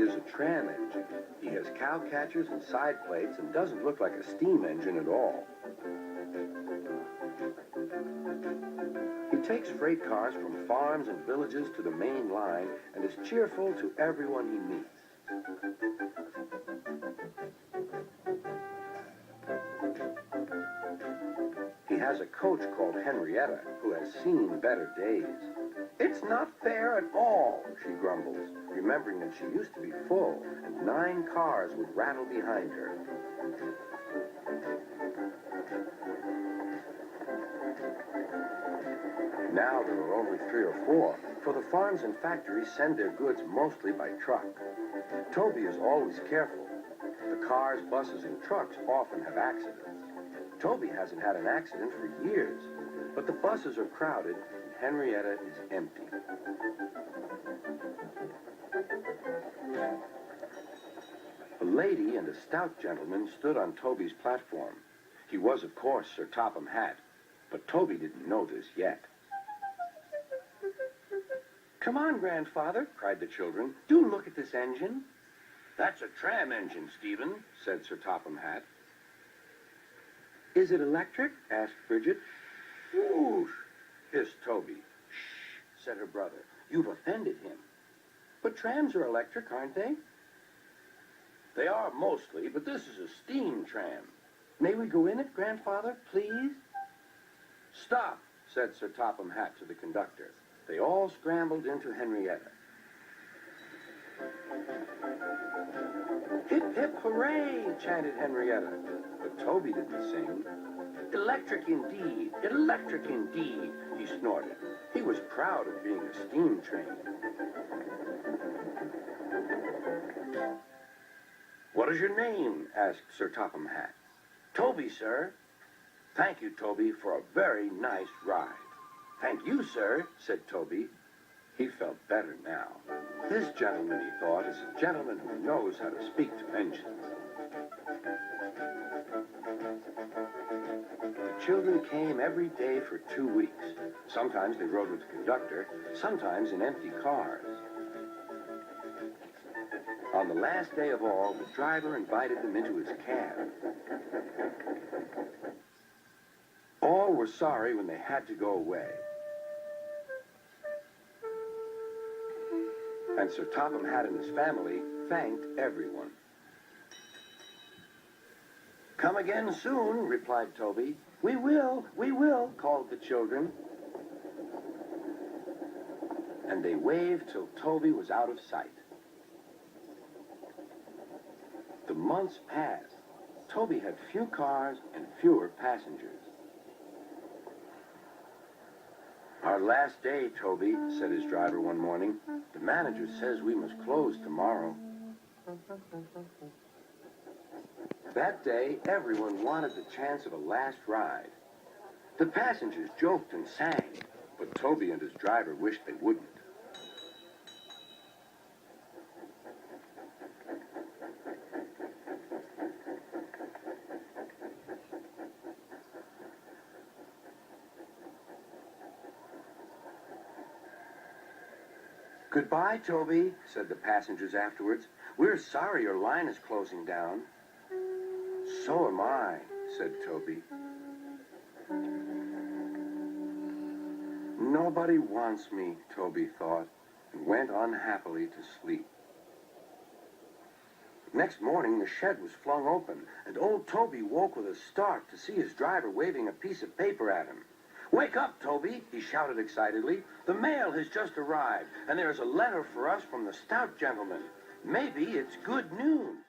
is a tram engine. He has cow catchers and side plates and doesn't look like a steam engine at all. He takes freight cars from farms and villages to the main line and is cheerful to everyone he meets. He has a coach called Henrietta who has seen better days. "It's not fair at all," she grumbles, remembering that she used to be full and 9 cars would rattle behind her. Now there are only 3 or 4, for the farms and factories send their goods mostly by truck. Toby is always careful. The cars, buses, and trucks often have accidents. Toby hasn't had an accident for years, but the buses are crowded and Henrietta is empty. A lady and a stout gentleman stood on Toby's platform. He was, of course, Sir Topham Hatt, but Toby didn't know this yet. "Come on, grandfather," cried the children. "Do look at this engine." "That's a tram engine, Stephen," said Sir Topham Hatt. "Is it electric?" asked Bridget. "Whoosh," hissed Toby. "Shh," said her brother. "You've offended him." "But trams are electric, aren't they?" "They are mostly, but this is a steam tram." "May we go in it, grandfather, please?" "Stop," said Sir Topham Hatt to the conductor. They all scrambled into Henrietta. "Hip, hip, hooray," chanted Henrietta. But Toby didn't sing. "Electric indeed, electric indeed," he snorted. He was proud of being a steam train. "What is your name?" asked Sir Topham Hatt. "Toby, sir." "Thank you, Toby, for a very nice ride." "Thank you, sir," said Toby. He felt better now. This gentleman, he thought, is a gentleman who knows how to speak to engines. The children came every day for 2 weeks. Sometimes they rode with the conductor, sometimes in empty cars. On the last day of all, the driver invited them into his cab. All were sorry when they had to go away. And Sir Topham Hatt and his family thanked everyone. "Come again soon," replied Toby. We will," called the children. And they waved till Toby was out of sight. The months passed. Toby had few cars and fewer passengers. "Our last day, Toby," said his driver one morning. "The manager says we must close tomorrow." That day, everyone wanted the chance of a last ride. The passengers joked and sang, but Toby and his driver wished they wouldn't. "Goodbye, Toby," said the passengers afterwards. "We're sorry your line is closing down." "So am I," said Toby. "Nobody wants me," Toby thought, and went unhappily to sleep. Next morning, the shed was flung open, and old Toby woke with a start to see his driver waving a piece of paper at him. "Wake up, Toby," he shouted excitedly. "The mail has just arrived, and there is a letter for us from the stout gentleman. Maybe it's good news."